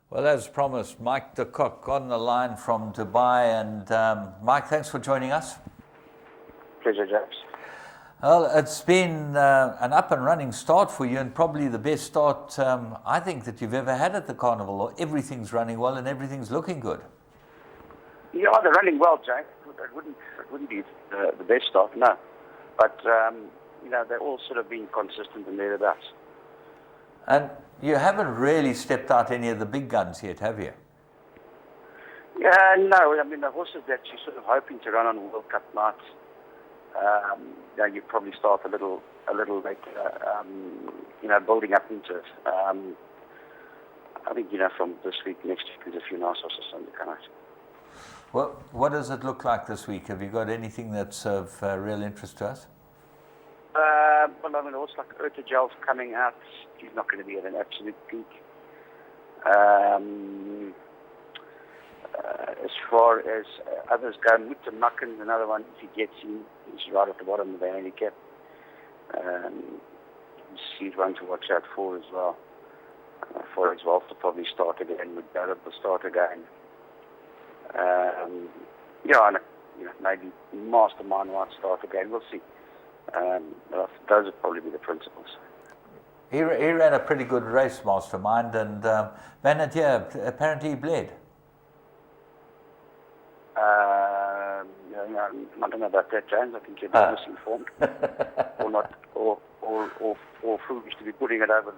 Well, as promised, Mike de Kock on the line from Dubai. And Mike, thanks for joining us. Pleasure, James. Well, it's been an up and running start for you, and probably the best start I think that you've ever had at the carnival. Everything's running well and everything's looking good. Yeah, they're running well, James. It wouldn't be the best start, no. But they're all sort of been consistent and thereabouts. And you haven't really stepped out any of the big guns yet, have you? Yeah, no. I mean, the horses that you're sort of hoping to run on World Cup nights, you probably start a little later, building up into it. I think, from this week, next week, there's a few nice horses on the come out. Well, what does it look like this week? Have you got anything that's of real interest to us? Well, I mean, a horse like Ertagel's coming out. He's not going to be at an absolute peak. As far as others go, Mutamakan's another one. If he gets in, he's right at the bottom of the handicap. He's one to watch out for as well. For his Wolf to probably start again, with Barrett will start again. And maybe Mastermind might start again. We'll see. Those would probably be the principles. He ran a pretty good race, Mastermind, and Vanadier, apparently he bled. I don't know about that, James. I think you're misinformed, or not, or foolish to be putting it over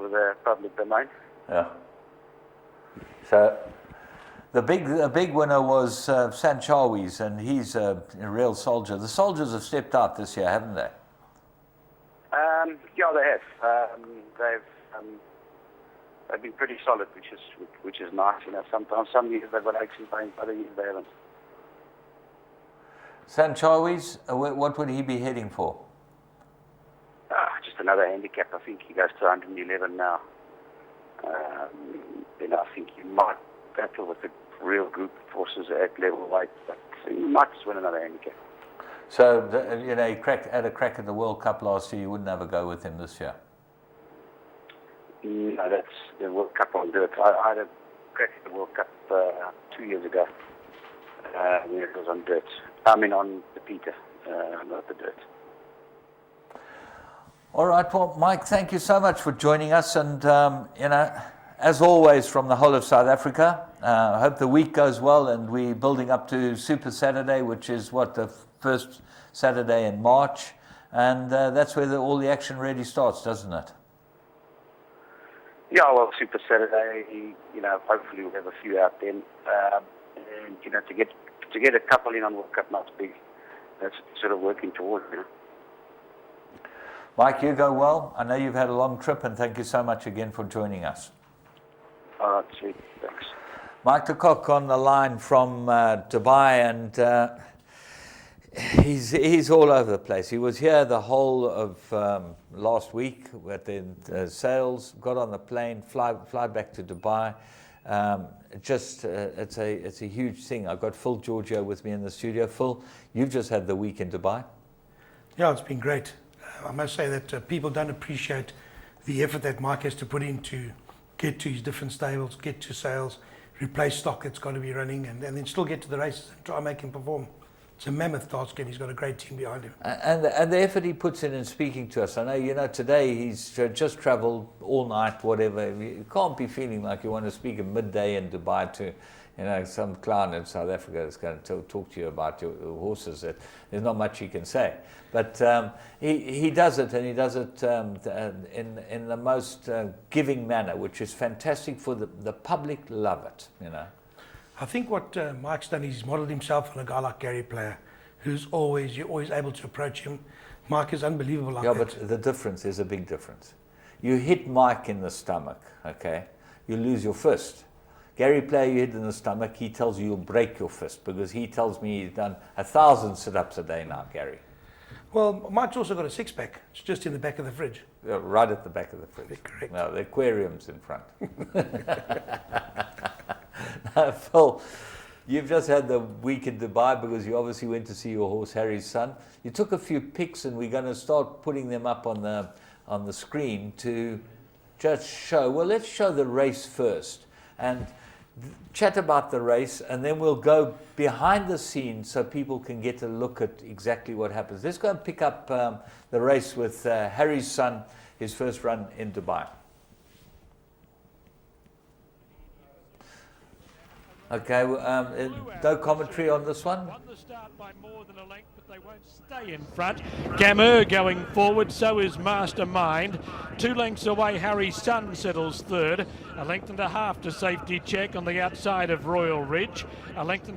the public domain. Yeah. So the big winner was Sanchawi's, and he's a real soldier. The soldiers have stepped out this year, haven't they? Yeah, they have. They've been pretty solid, which is nice. Sometimes some years they've got aches and pains, other years they haven't. Sanchawi's, what would he be heading for? Just another handicap. I think he goes to 111 now. I think he might battle with a real group of horses at level weight, but he might just win another handicap. So, he had a crack at the World Cup last year. You wouldn't have a go with him this year? No, that's the World Cup on dirt. I had a crack at the World Cup 2 years ago. It was on dirt. I mean, on the Peter, not the dirt. All right, well, Mike, thank you so much for joining us. And, as always, from the whole of South Africa, I hope the week goes well, and we're building up to Super Saturday, which is the first Saturday in March. And that's where all the action really starts, doesn't it? Yeah, well, Super Saturday, hopefully we'll have a few out then. And, to get a couple in on World Cup night's big. That's sort of working towards, Mike, you go well. I know you've had a long trip, and thank you so much again for joining us. All right, sweet. Thanks. Mike de Kock on the line from Dubai, and He's all over the place. He was here the whole of last week at the sales. Got on the plane, fly back to Dubai. It's a huge thing. I've got Phil Giorgio with me in the studio. Phil, you've just had the week in Dubai. Yeah, it's been great. I must say that people don't appreciate the effort that Mike has to put in to get to his different stables, get to sales, replace stock that's got to be running, and then still get to the races and try and make him perform. It's a mammoth task, and he's got a great team behind him. And the effort he puts in speaking to us. I know, today he's just travelled all night, whatever. You can't be feeling like you want to speak at midday in Dubai to, some clown in South Africa that's going to talk to you about your horses. That there's not much he can say. But he does it, and he does it in the most giving manner, which is fantastic for the public. Love it, I think what Mike's done is he's modelled himself on a guy like Gary Player, you're always able to approach him. Mike is unbelievable like that. But the difference is a big difference. You hit Mike in the stomach, okay? You lose your fist. Gary Player, you hit in the stomach, he tells you you'll break your fist because he tells me he's done 1,000 sit-ups a day now, Gary. Well, Mike's also got a six-pack. It's just in the back of the fridge. Right at the back of the fridge. Correct. No, the aquarium's in front. Phil, you've just had the week in Dubai because you obviously went to see your horse Harry's Son. You took a few pics, and we're going to start putting them up on the screen to just show. Well, let's show the race first and chat about the race, and then we'll go behind the scenes so people can get a look at exactly what happens. Let's go and pick up the race with Harry's Son, his first run in Dubai. Okay, no commentary on this one. Won the start by more than a length, but they won't stay in front. Gamer going forward, so is Mastermind. 2 lengths away, Harry's Son settles third. 1.5 lengths to Safety Check on the outside of Royal Ridge. 1.5 lengths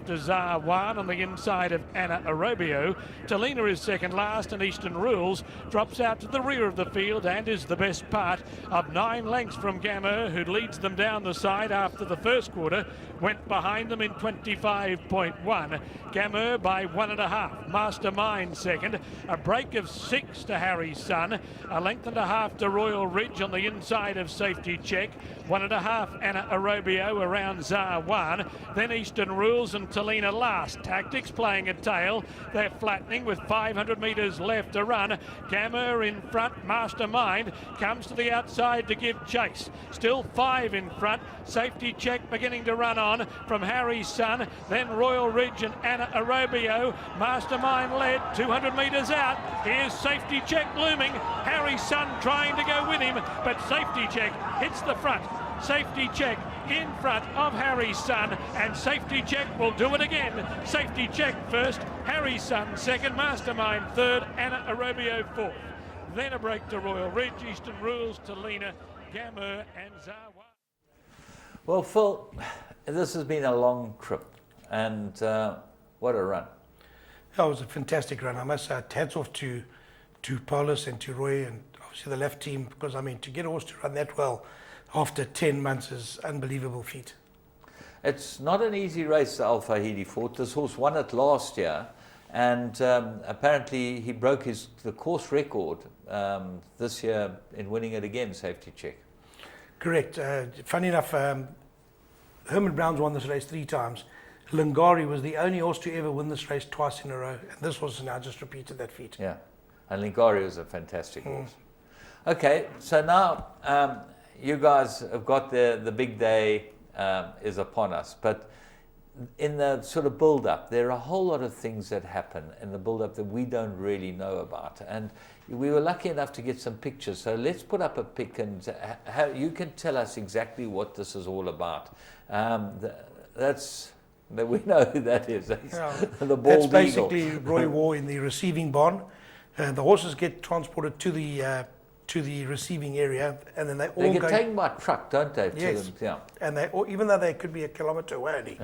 to Zar1 on the inside of Anna Arobio. Talina is second last, and Eastern Rules drops out to the rear of the field and is the best part of 9 lengths from Gamer, who leads them down the side after the first quarter. Went behind them in 25.1. Gamer by 1.5. Mastermind second. A break of 6 to Harry's Son. 1.5 lengths to Royal Ridge on the inside of Safety Check. 1.5 Anna Arobio around Zar1. Then Eastern Rules and Talina last. Tactics playing a tail. They're flattening with 500 metres left to run. Gamer in front. Mastermind comes to the outside to give chase. Still 5 in front. Safety Check beginning to run on from Harry's Son. Then Royal Ridge and Anna Arobio. Mastermind led 200 metres out. Here's Safety Check looming. Harry's Son trying to go with him, but Safety Check hits the front. Safety Check in front of Harry's Son, and Safety Check will do it again. Safety Check first, Harry's Son second, Mastermind third, Anna Arobio fourth. Then a break to Royal Ridge, Eastern Rules, Talina, Gamer and Zawa. Well, Phil, this has been a long trip, and what a run. That was a fantastic run. I must say, hats off to Paulus and to Roy and obviously the left team, because to get a horse to run that well after 10 months is an unbelievable feat. It's not an easy race, the Al Fahidi fought. This horse won it last year, and apparently he broke the course record this year in winning it again, Safety Check. Correct. Funny enough, Herman Brown's won this race 3 times. Lingari was the only horse to ever win this race twice in a row, and this horse now just repeated that feat. Yeah, and Lingari was a fantastic horse. Okay, so now you guys have got the big day is upon us, but in the sort of build-up, there are a whole lot of things that happen in the build-up that we don't really know about, and we were lucky enough to get some pictures. So let's put up a pic, and you can tell us exactly what this is all about. We know who that is. That's the bald That's basically eagle. Roy War in the receiving barn. The horses get transported to the receiving area, and then they get taken by truck, don't they? Yes. And even though they could be a kilometre away only,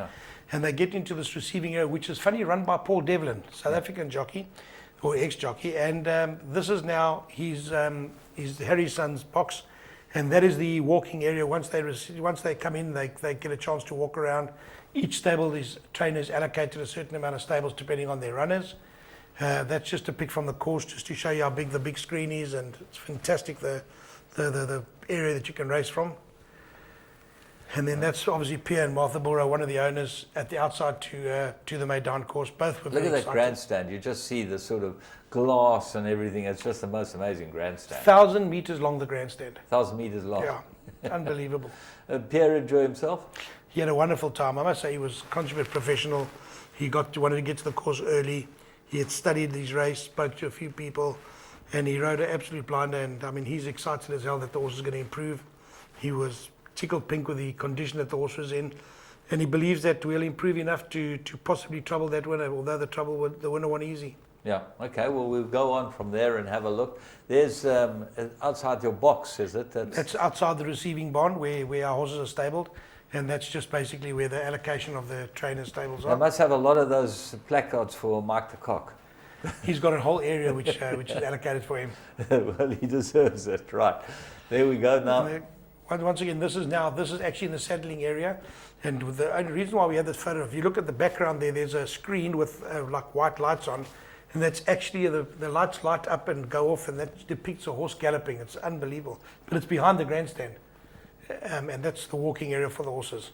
and they get into this receiving area, which is funny, run by Paul Devlin, South African jockey or ex-jockey, and this is now his Harry's Son's box, and that is the walking area. Once they come in, they get a chance to walk around. Each stable, these trainers allocated a certain amount of stables depending on their runners. That's just a pic from the course, just to show you how big the big screen is, and it's fantastic the area that you can race from. And then that's obviously Pierre and Martha Bora, one of the owners, at the outside to the Maidan course. Both were Look at very that grandstand. You just see the sort of glass and everything. It's just the most amazing grandstand. 1,000 meters long, the grandstand. 1,000 meters long. Yeah, unbelievable. Pierre enjoy himself? He had a wonderful time. I must say he was consummate professional. He wanted to get to the course early. He had studied his race, spoke to a few people, and he rode an absolute blinder. And I mean, he's excited as hell that the horse is going to improve. He was tickled pink with the condition that the horse was in, and he believes that we'll improve enough to possibly trouble that winner, although the winner won easy. Yeah, okay, well, we'll go on from there and have a look. There's outside your box, is it? That's outside the receiving barn where our horses are stabled, and that's just basically where the allocation of the trainer stables They are. must have a lot of those placards for Mike the Cock. He's got a whole area which is allocated for him. Well, he deserves it, right. There we go now. Once again, this is actually in the saddling area, and the only reason why we have this photo, if you look at the background there's a screen with like white lights on, and that's actually the lights light up and go off, and that depicts a horse galloping. It's unbelievable, but it's behind the grandstand, and that's the walking area for the horses.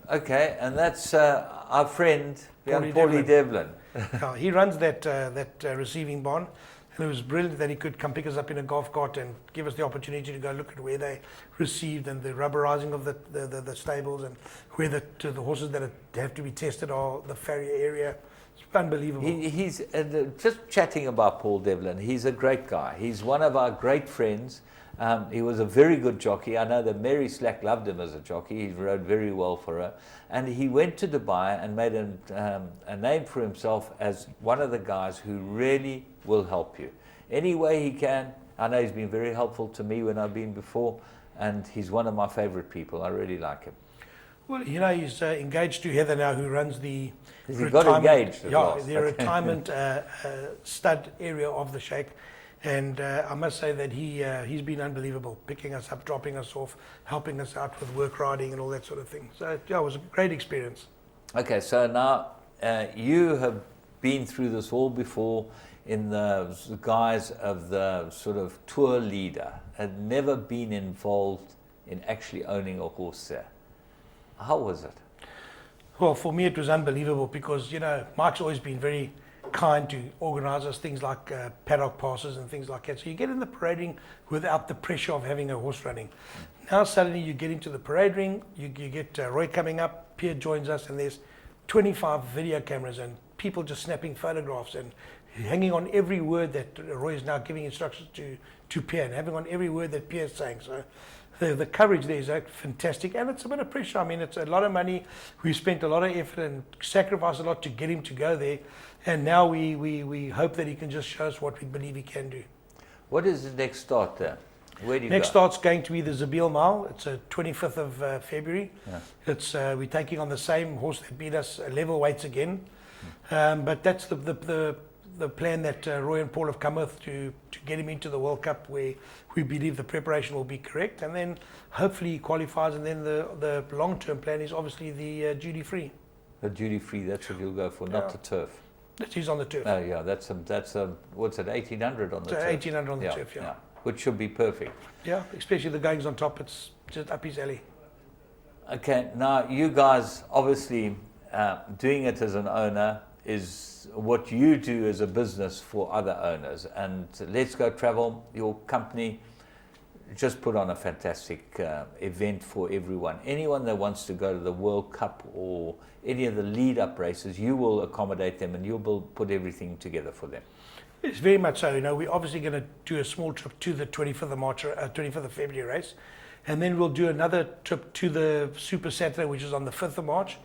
Okay, and that's our friend, Paulie Devlin. He runs that receiving barn. And it was brilliant that he could come pick us up in a golf cart and give us the opportunity to go look at where they received and the rubberizing of the stables, and where the horses that have to be tested are the farrier area. It's unbelievable. He's just chatting about Paul Devlin. He's a great guy. He's one of our great friends. He was a very good jockey. I know that Mary Slack loved him as a jockey. He rode very well for her. And he went to Dubai and made a name for himself as one of the guys who really will help you. Any way he can. I know he's been very helpful to me when I've been before, and he's one of my favorite people. I really like him. Well, you know, he's engaged to Heather now, who runs the He got engaged at last. the retirement stud area of the Sheikh. And I must say that he's been unbelievable, picking us up, dropping us off, helping us out with work riding and all that sort of thing. So yeah, it was a great experience. Okay, so now you have been through this all before in the guise of the sort of tour leader, had never been involved in actually owning a horse there. How was it? Well, for me it was unbelievable because, you know, Mike's always been very kind to organise us things like paddock passes and things like that. So you get in the parade ring without the pressure of having a horse running. Now suddenly you get into the parade ring, you get Roy coming up, Pierre joins us, and there's 25 video cameras and people just snapping photographs and hanging on every word that Roy is now giving instructions to Pierre, and having on every word that Pierre is saying. So the coverage there is fantastic, and it's a bit of pressure. I mean, it's a lot of money. We spent a lot of effort and sacrificed a lot to get him to go there, and now we hope that he can just show us what we believe he can do. What is the next start there? Where do you Next go? start's going to be the Zabil Mile. It's a 25th of February. Yeah. It's we're taking on the same horse that beat us level weights again, but that's the plan that Roy and Paul have come with to get him into the World Cup, where we believe the preparation will be correct, and then hopefully he qualifies, and then the long-term plan is obviously the duty-free. The duty-free, that's what you'll go for, not the turf. That is on the turf. Oh yeah, that's what's it, 1800 on the turf? 1800 on the turf, yeah. Which should be perfect. Yeah, especially the goings on top, it's just up his alley. Okay, now you guys obviously doing it as an owner is what you do as a business for other owners, and Let's Go Travel, your company, just put on a fantastic event for everyone. Anyone that wants to go to the World Cup or any of the lead-up races, you will accommodate them and you will put everything together for them. It's very much so. You know, we're obviously going to do a small trip to the 25th of March, 25th of February race, and then we'll do another trip to the Super Saturday, which is on the 5th of March.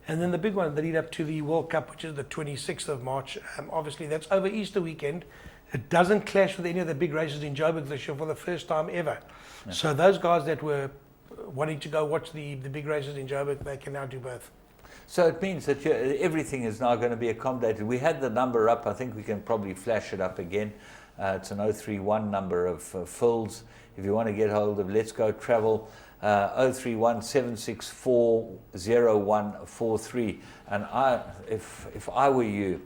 And then the big one, the lead up to the World Cup, which is the 26th of March. Obviously, that's over Easter weekend. It doesn't clash with any of the big races in Joburg this year for the first time ever. Yeah. So those guys that were wanting to go watch the big races in Joburg, they can now do both. So it means that everything is now going to be accommodated. We had the number up. I think we can probably flash it up again. It's an 031 number of Phil's. If you want to get hold of Let's Go Travel, 031 764 0143. And if I were you,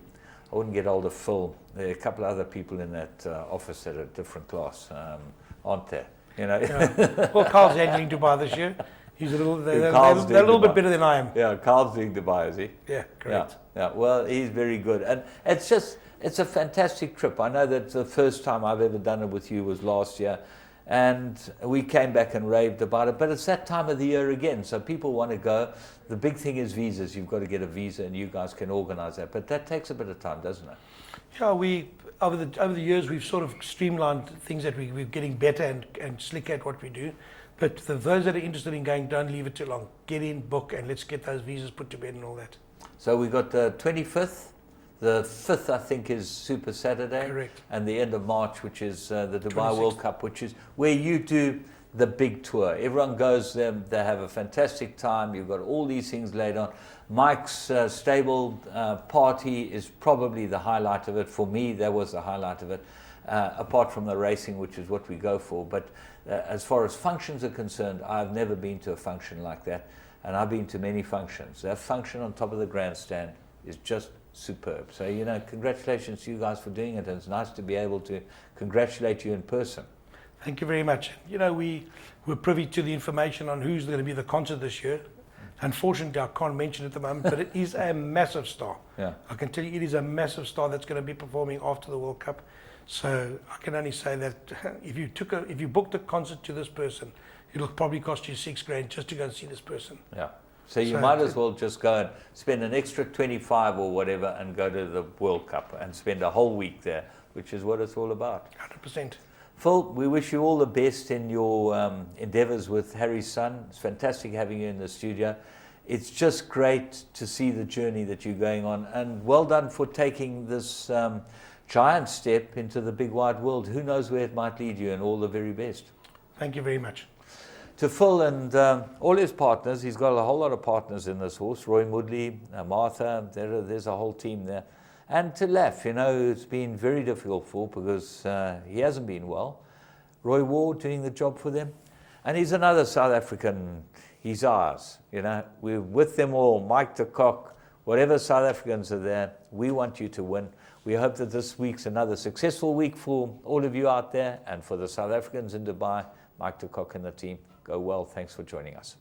I wouldn't get hold of Phil. There are a couple of other people in that office that are different class, aren't there? You know. Yeah. Well, Carl's handling Dubai this year. He's a little. They're a little bit better than I am. Yeah, Carl's doing Dubai, is he? Yeah, correct. Yeah. Well, he's very good, and it's a fantastic trip. I know that the first time I've ever done it with you was last year, and we came back and raved about it. But it's that time of the year again, so people want to go. The big thing is visas. You've got to get a visa, and you guys can organise that. But that takes a bit of time, doesn't it? Yeah, over the years we've sort of streamlined things that we're getting better and slicker at what we do. But for those that are interested in going, don't leave it too long. Get in, book, and let's get those visas put to bed and all that. So we got the 25th. The 5th, I think, is Super Saturday. Correct. And the end of March, which is the Dubai 26th. World Cup, which is where you do the big tour. Everyone goes there. They have a fantastic time. You've got all these things laid on. Mike's stable party is probably the highlight of it. For me, that was the highlight of it, apart from the racing, which is what we go for. But as far as functions are concerned, I've never been to a function like that. And I've been to many functions. That function on top of the grandstand is just superb. So, you know, congratulations to you guys for doing it. And it's nice to be able to congratulate you in person. Thank you very much. You know, we were privy to the information on who's going to be the concert this year. Unfortunately, I can't mention it at the moment, but it is a massive star. Yeah. I can tell you it is a massive star that's going to be performing after the World Cup. So I can only say that if you booked a concert to this person, it'll probably cost you $6,000 just to go and see this person. Yeah. So you might as well just go and spend an extra 25 or whatever and go to the World Cup and spend a whole week there, which is what it's all about. 100%. Phil, we wish you all the best in your endeavors with Harry's son. It's fantastic having you in the studio. It's just great to see the journey that you're going on, and well done for taking this giant step into the big wide world. Who knows where it might lead you, and all the very best. Thank you very much. To Phil and all his partners, he's got a whole lot of partners in this horse. Roy Moodley, Martha, there's a whole team there. And to Laf, you know, it's been very difficult for because he hasn't been well. Roy Ward doing the job for them. And he's another South African. He's ours, you know. We're with them all. Mike de Kock, whatever South Africans are there, we want you to win. We hope that this week's another successful week for all of you out there and for the South Africans in Dubai. Mike de Kock and the team, go well. Thanks for joining us.